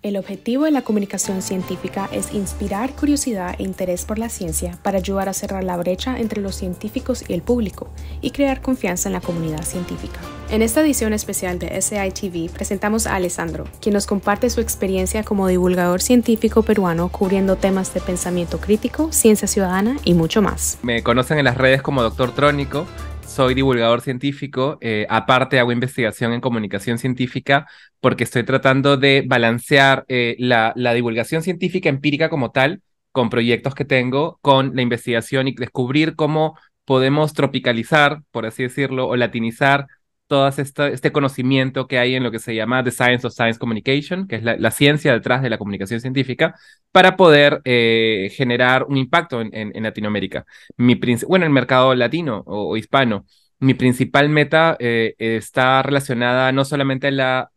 El objetivo de la comunicación científica es inspirar curiosidad e interés por la ciencia para ayudar a cerrar la brecha entre los científicos y el público y crear confianza en la comunidad científica. En esta edición especial de SAI-TV presentamos a Alessandro, quien nos comparte su experiencia como divulgador científico peruano cubriendo temas de pensamiento crítico, ciencia ciudadana y mucho más. Me conocen en las redes como Doctor Trónico. Soy divulgador científico, aparte hago investigación en comunicación científica porque estoy tratando de balancear la divulgación científica empírica como tal con proyectos que tengo, con la investigación y descubrir cómo podemos tropicalizar, por así decirlo, o latinizar todo este conocimiento que hay en lo que se llama The Science of Science Communication, que es la ciencia detrás de la comunicación científica, para poder generar un impacto en Latinoamérica. Bueno, el mercado latino o hispano. Mi principal meta está relacionada no solamente a la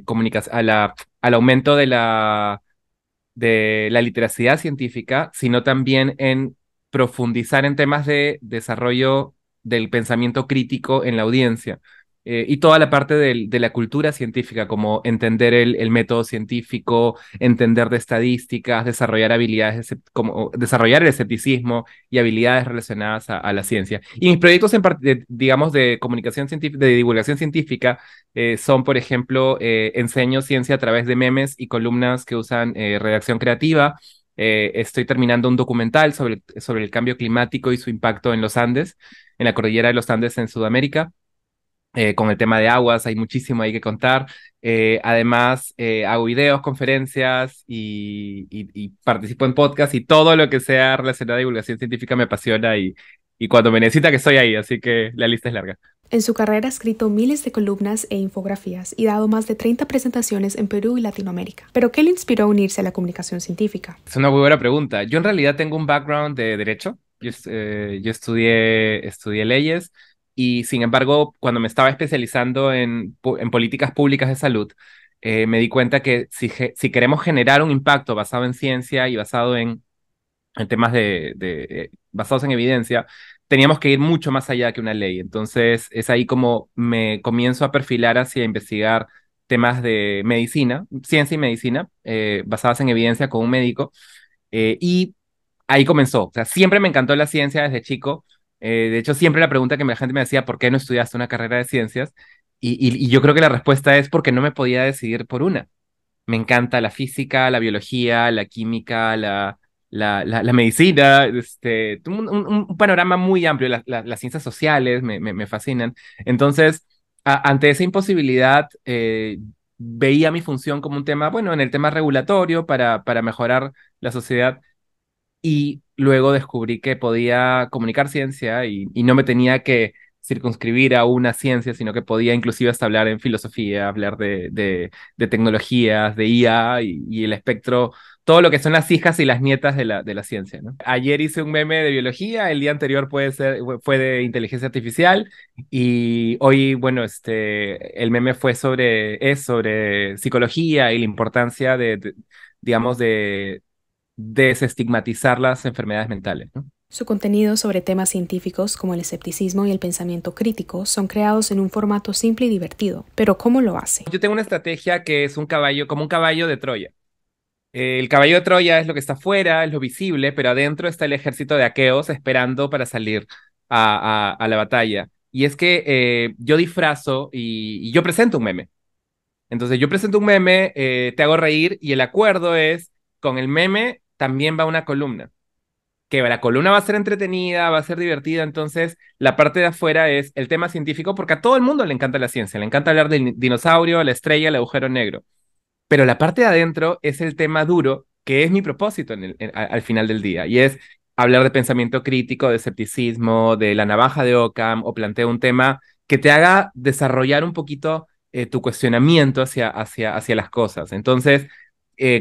comunicación, al aumento de la literacidad científica, sino también en profundizar en temas de desarrollo del pensamiento crítico en la audiencia. Y toda la parte de la cultura científica, como entender el método científico, entender de estadísticas, desarrollar habilidades, como desarrollar el escepticismo y habilidades relacionadas a la ciencia. Y mis proyectos, digamos, de comunicación científica, de divulgación científica, son, por ejemplo, enseño ciencia a través de memes y columnas que usan redacción creativa. Estoy terminando un documental sobre el cambio climático y su impacto en los Andes, en la cordillera de los Andes en Sudamérica. Con el tema de aguas, hay muchísimo ahí que contar. Además, hago videos, conferencias y participo en podcasts y todo lo que sea relacionado a divulgación científica me apasiona y cuando me necesita que estoy ahí, así que la lista es larga. En su carrera ha escrito miles de columnas e infografías y dado más de 30 presentaciones en Perú y Latinoamérica. ¿Pero qué le inspiró a unirse a la comunicación científica? Es una muy buena pregunta. Yo en realidad tengo un background de derecho. Yo estudié leyes y sin embargo, cuando me estaba especializando en políticas públicas de salud, me di cuenta que si queremos generar un impacto basado en ciencia y basado en temas basados en evidencia, teníamos que ir mucho más allá que una ley. Entonces, es ahí como me comienzo a perfilar hacia investigar temas de medicina, ciencia y medicina, basadas en evidencia con un médico. Y ahí comenzó. O sea, siempre me encantó la ciencia desde chico. De hecho, siempre la pregunta que la gente me decía, ¿por qué no estudiaste una carrera de ciencias? Y yo creo que la respuesta es porque no me podía decidir por una. Me encanta la física, la biología, la química, la medicina, un panorama muy amplio. Las ciencias sociales me fascinan. Entonces, ante esa imposibilidad, veía mi función como un tema, bueno, en el tema regulatorio para mejorar la sociedad y luego descubrí que podía comunicar ciencia y no me tenía que circunscribir a una ciencia, sino que podía inclusive hasta hablar en filosofía, hablar de tecnologías, de IA y el espectro, todo lo que son las hijas y las nietas de la ciencia, ¿no? Ayer hice un meme de biología, el día anterior fue de inteligencia artificial y hoy, bueno, el meme sobre psicología y la importancia digamos, de desestigmatizar las enfermedades mentales, ¿no? Su contenido sobre temas científicos como el escepticismo y el pensamiento crítico son creados en un formato simple y divertido. Pero ¿cómo lo hace? Yo tengo una estrategia que es como un caballo de Troya. El caballo de Troya es lo que está afuera, es lo visible, pero adentro está el ejército de aqueos esperando para salir a la batalla. Y es que yo disfrazo y yo presento un meme. Entonces yo presento un meme, te hago reír y el acuerdo es, con el meme también va una columna. Que la columna va a ser entretenida, va a ser divertida, entonces la parte de afuera es el tema científico, porque a todo el mundo le encanta la ciencia, le encanta hablar del dinosaurio, la estrella, el agujero negro, pero la parte de adentro es el tema duro, que es mi propósito al final del día, y es hablar de pensamiento crítico, de escepticismo, de la navaja de Occam, o planteo un tema que te haga desarrollar un poquito tu cuestionamiento hacia las cosas. Entonces,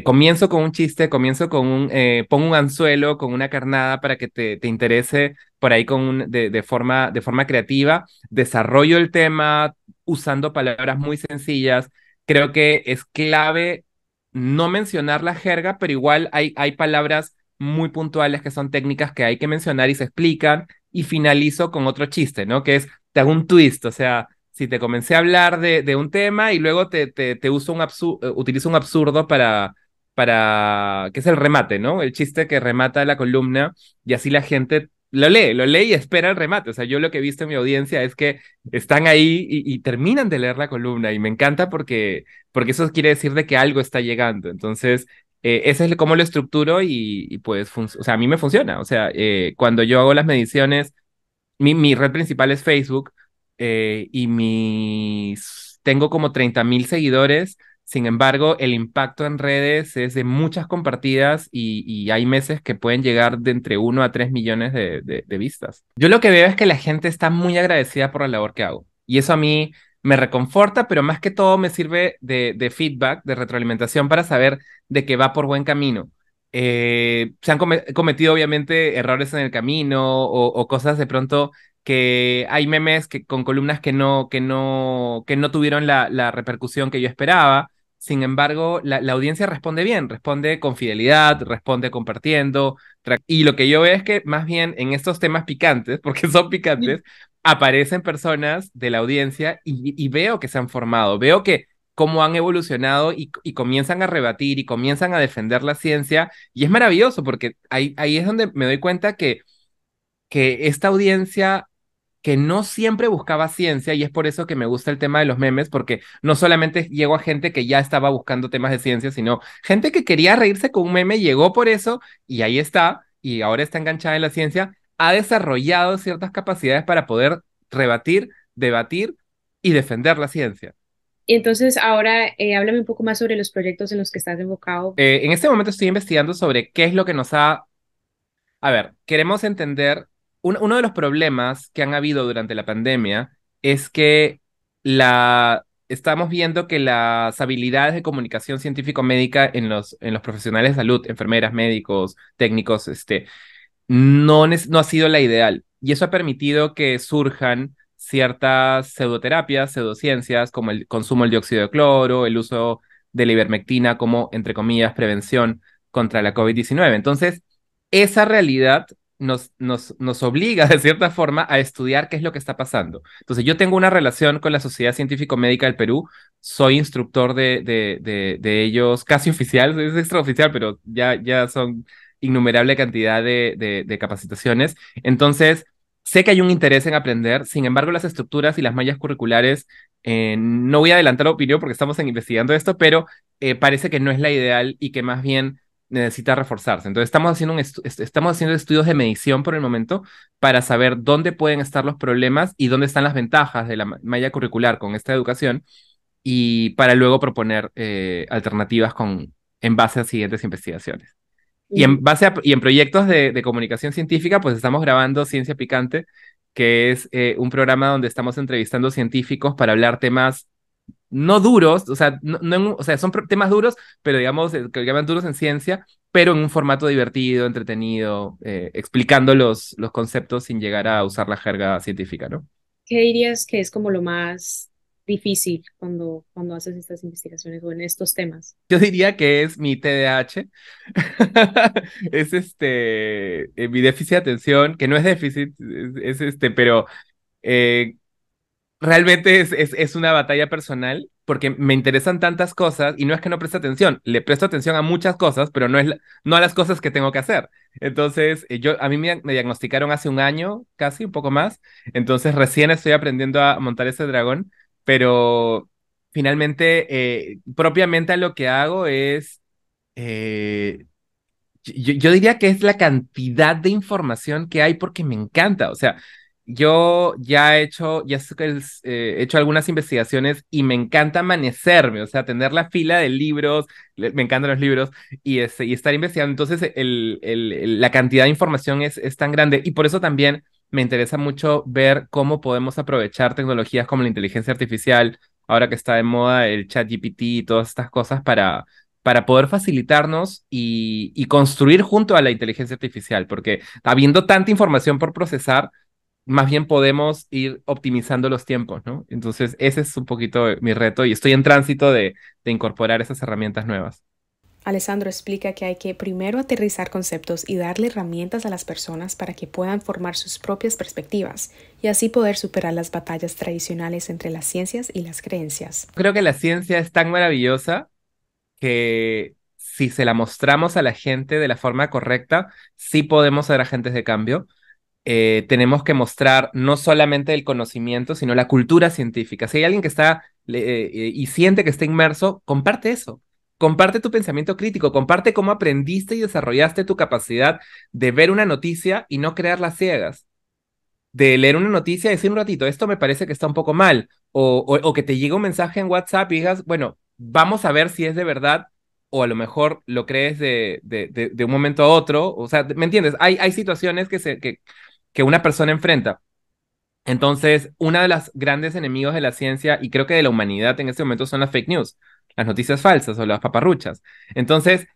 comienzo con un chiste, pongo un anzuelo con una carnada para que te interese por ahí de forma creativa, desarrollo el tema usando palabras muy sencillas. Creo que es clave no mencionar la jerga, pero igual hay palabras muy puntuales que son técnicas que hay que mencionar y se explican, y finalizo con otro chiste, ¿no? Que es, te hago un twist, o sea, si te comencé a hablar de un tema y luego te uso utilizo un absurdo que es el remate, ¿no? El chiste que remata la columna y así la gente lo lee y espera el remate. O sea, yo lo que he visto en mi audiencia es que están ahí y terminan de leer la columna y me encanta porque eso quiere decir de que algo está llegando. Entonces, ese es cómo lo estructuro y pues, o sea, a mí me funciona. O sea, cuando yo hago las mediciones mi red principal es Facebook y tengo como 30.000 seguidores. Sin embargo, el impacto en redes es de muchas compartidas y hay meses que pueden llegar de entre 1 a 3 millones de vistas. Yo lo que veo es que la gente está muy agradecida por la labor que hago y eso a mí me reconforta, pero más que todo me sirve de feedback, de retroalimentación para saber de que va por buen camino. Se han cometido obviamente errores en el camino o cosas de pronto que hay memes con columnas que no tuvieron la repercusión que yo esperaba. Sin embargo, la audiencia responde bien, responde con fidelidad, responde compartiendo. Y lo que yo veo es que más bien en estos temas picantes, porque son picantes, aparecen personas de la audiencia y veo que se han formado, veo que cómo han evolucionado y comienzan a rebatir y comienzan a defender la ciencia. Y es maravilloso porque ahí es donde me doy cuenta que esta audiencia que no siempre buscaba ciencia, y es por eso que me gusta el tema de los memes, porque no solamente llegó a gente que ya estaba buscando temas de ciencia, sino gente que quería reírse con un meme, llegó por eso, y ahí está, y ahora está enganchada en la ciencia, ha desarrollado ciertas capacidades para poder rebatir, debatir y defender la ciencia. Y entonces ahora háblame un poco más sobre los proyectos en los que estás enfocado. En este momento estoy investigando sobre qué es lo que nos ha A ver, queremos entender, uno de los problemas que han habido durante la pandemia es que estamos viendo que las habilidades de comunicación científico-médica en los profesionales de salud, enfermeras, médicos, técnicos, no ha sido la ideal. Y eso ha permitido que surjan ciertas pseudoterapias, pseudociencias, como el consumo del dióxido de cloro, el uso de la ivermectina como, entre comillas, prevención contra la COVID-19. Entonces, esa realidad nos obliga, de cierta forma, a estudiar qué es lo que está pasando. Entonces, yo tengo una relación con la Sociedad Científico-Médica del Perú, soy instructor de ellos, casi oficial, es extraoficial, pero ya son innumerable cantidad de capacitaciones. Entonces, sé que hay un interés en aprender, sin embargo, las estructuras y las mallas curriculares, no voy a adelantar la opinión porque estamos investigando esto, pero parece que no es la ideal y que más bien necesita reforzarse. Entonces, estamos haciendo estudios de medición por el momento para saber dónde pueden estar los problemas y dónde están las ventajas de la malla curricular con esta educación y para luego proponer alternativas en base a siguientes investigaciones. Y en proyectos de comunicación científica, pues estamos grabando Ciencia Picante, que es un programa donde estamos entrevistando científicos para hablar temas no duros, o sea, o sea, son temas duros, pero digamos, que llaman duros en ciencia, pero en un formato divertido, entretenido, explicando los conceptos sin llegar a usar la jerga científica, ¿no? ¿Qué dirías que es como lo más difícil cuando haces estas investigaciones o en estos temas? Yo diría que es mi TDAH. Es mi déficit de atención, que no es déficit, pero eh, realmente es una batalla personal porque me interesan tantas cosas y no es que no preste atención, le presto atención a muchas cosas, pero no a las cosas que tengo que hacer. Entonces, a mí me diagnosticaron hace un año, casi un poco más, entonces recién estoy aprendiendo a montar ese dragón, pero finalmente, propiamente lo que hago es eh, yo diría que es la cantidad de información que hay porque me encanta. O sea, yo he hecho algunas investigaciones y me encanta amanecerme, o sea, tener la fila de libros, me encantan los libros y estar investigando. Entonces, la cantidad de información es tan grande y por eso también me interesa mucho ver cómo podemos aprovechar tecnologías como la inteligencia artificial, ahora que está de moda el ChatGPT y todas estas cosas para poder facilitarnos y construir junto a la inteligencia artificial, porque habiendo tanta información por procesar, más bien podemos ir optimizando los tiempos, ¿no? Entonces, ese es un poquito mi reto y estoy en tránsito de incorporar esas herramientas nuevas. Alessandro explica que hay que primero aterrizar conceptos y darle herramientas a las personas para que puedan formar sus propias perspectivas y así poder superar las batallas tradicionales entre las ciencias y las creencias. Creo que la ciencia es tan maravillosa que si se la mostramos a la gente de la forma correcta, sí podemos ser agentes de cambio. Tenemos que mostrar no solamente el conocimiento, sino la cultura científica. Si hay alguien que está y siente que está inmerso, comparte eso. Comparte tu pensamiento crítico, comparte cómo aprendiste y desarrollaste tu capacidad de ver una noticia y no creerlas ciegas, de leer una noticia y decir un ratito, esto me parece que está un poco mal, o que te llegue un mensaje en WhatsApp y digas, bueno, vamos a ver si es de verdad, o a lo mejor lo crees de un momento a otro, o sea, ¿me entiendes? Hay situaciones que una persona enfrenta. Entonces, una de las grandes enemigos de la ciencia y creo que de la humanidad en este momento son las fake news, las noticias falsas o las paparruchas. Entonces,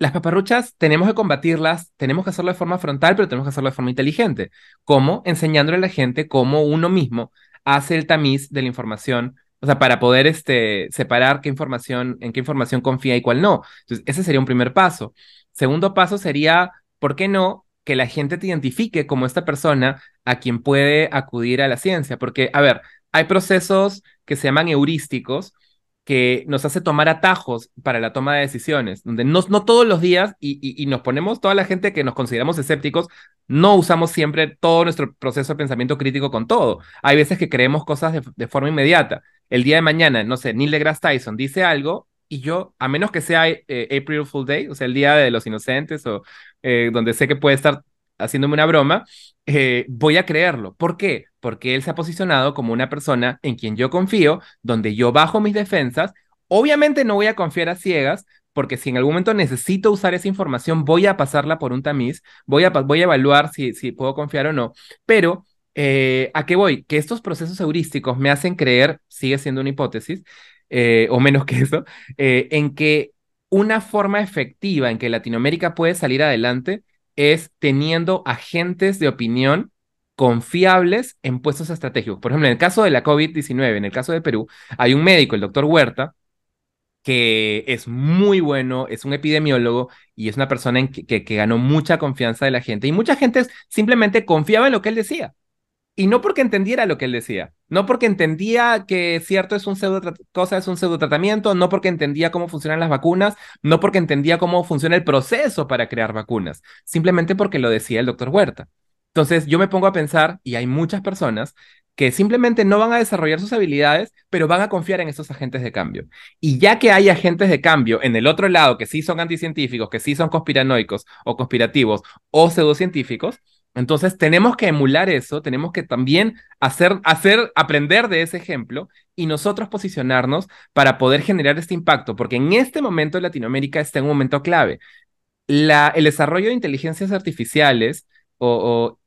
las paparruchas tenemos que combatirlas, tenemos que hacerlo de forma frontal, pero tenemos que hacerlo de forma inteligente. ¿Cómo? Enseñándole a la gente cómo uno mismo hace el tamiz de la información, o sea, para poder separar qué información, en qué información confía y cuál no. Entonces, ese sería un primer paso. Segundo paso sería, ¿por qué no? Que la gente te identifique como esta persona a quien puede acudir a la ciencia. Porque, a ver, hay procesos que se llaman heurísticos que nos hace tomar atajos para la toma de decisiones, donde no todos los días, y nos ponemos toda la gente que nos consideramos escépticos, no usamos siempre todo nuestro proceso de pensamiento crítico con todo. Hay veces que creemos cosas de forma inmediata. El día de mañana, no sé, Neil deGrasse Tyson dice algo y yo, a menos que sea April Fool Day, o sea, el Día de los Inocentes, o donde sé que puede estar haciéndome una broma, voy a creerlo. ¿Por qué? Porque él se ha posicionado como una persona en quien yo confío, donde yo bajo mis defensas. Obviamente no voy a confiar a ciegas, porque si en algún momento necesito usar esa información, voy a pasarla por un tamiz, voy a evaluar si puedo confiar o no. Pero, ¿a qué voy? Que estos procesos heurísticos me hacen creer, sigue siendo una hipótesis, o menos que eso, en que una forma efectiva en que Latinoamérica puede salir adelante es teniendo agentes de opinión confiables en puestos estratégicos. Por ejemplo, en el caso de la COVID-19, en el caso de Perú, hay un médico, el doctor Huerta, que es muy bueno, es un epidemiólogo y es una persona que ganó mucha confianza de la gente. Y mucha gente simplemente confiaba en lo que él decía. Y no porque entendiera lo que él decía, no porque entendía que cierto es un cosa es un pseudo tratamiento, no porque entendía cómo funcionan las vacunas, no porque entendía cómo funciona el proceso para crear vacunas, simplemente porque lo decía el doctor Huerta. Entonces yo me pongo a pensar, y hay muchas personas que simplemente no van a desarrollar sus habilidades, pero van a confiar en estos agentes de cambio. Y ya que hay agentes de cambio en el otro lado que sí son anticientíficos, que sí son conspiranoicos o conspirativos o pseudocientíficos, entonces tenemos que emular eso, tenemos que también aprender de ese ejemplo y nosotros posicionarnos para poder generar este impacto, porque en este momento Latinoamérica está en un momento clave. El desarrollo de inteligencias artificiales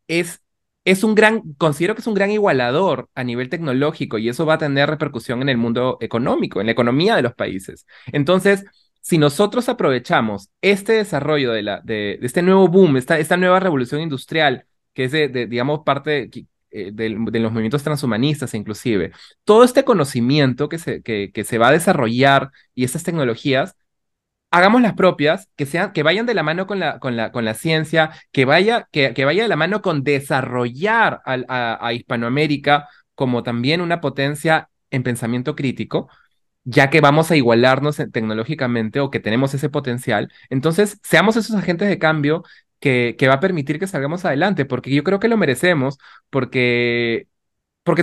es un considero que es un gran igualador a nivel tecnológico y eso va a tener repercusión en el mundo económico, en la economía de los países. Entonces, si nosotros aprovechamos este desarrollo de este nuevo boom, esta nueva revolución industrial, que es digamos, parte de los movimientos transhumanistas inclusive, todo este conocimiento que se va a desarrollar y estas tecnologías, hagamos las propias, que vayan de la mano con la ciencia, que vaya de la mano con desarrollar a Hispanoamérica como también una potencia en pensamiento crítico, ya que vamos a igualarnos tecnológicamente o que tenemos ese potencial. Entonces, seamos esos agentes de cambio que va a permitir que salgamos adelante, porque yo creo que lo merecemos, porque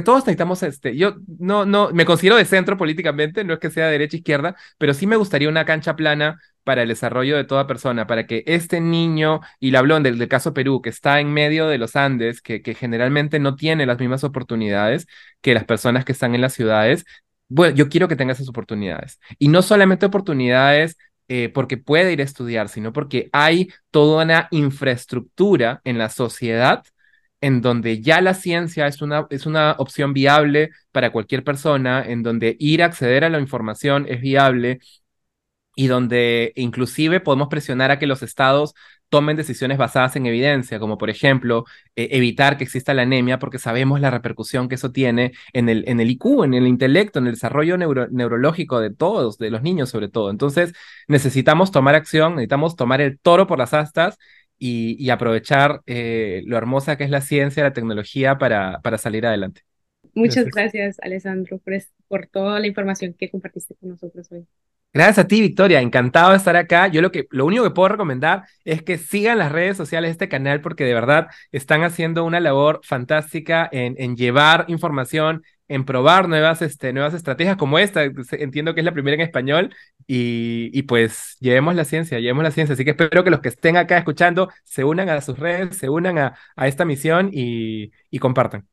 todos necesitamos yo no, me considero de centro políticamente, no es que sea de derecha izquierda, pero sí me gustaría una cancha plana para el desarrollo de toda persona, para que este niño, y lo habló del caso Perú, que está en medio de los Andes, que generalmente no tiene las mismas oportunidades que las personas que están en las ciudades, bueno, yo quiero que tenga esas oportunidades. Y no solamente oportunidades porque puede ir a estudiar, sino porque hay toda una infraestructura en la sociedad en donde ya la ciencia es una opción viable para cualquier persona, en donde ir a acceder a la información es viable y donde inclusive podemos presionar a que los estados tomen decisiones basadas en evidencia, como por ejemplo evitar que exista la anemia porque sabemos la repercusión que eso tiene en el IQ, en el intelecto, en el desarrollo neurológico de todos, de los niños sobre todo. Entonces necesitamos tomar acción, necesitamos tomar el toro por las astas y aprovechar lo hermosa que es la ciencia, la tecnología para salir adelante. Muchas Gracias. gracias, Alessandro, por toda la información que compartiste con nosotros hoy. Gracias a ti, Victoria. Encantado de estar acá. Lo único que puedo recomendar es que sigan las redes sociales de este canal porque de verdad están haciendo una labor fantástica en llevar información, en probar nuevas estrategias como esta. Entiendo que es la primera en español y pues llevemos la ciencia, llevemos la ciencia. Así que espero que los que estén acá escuchando se unan a sus redes, se unan a esta misión y compartan.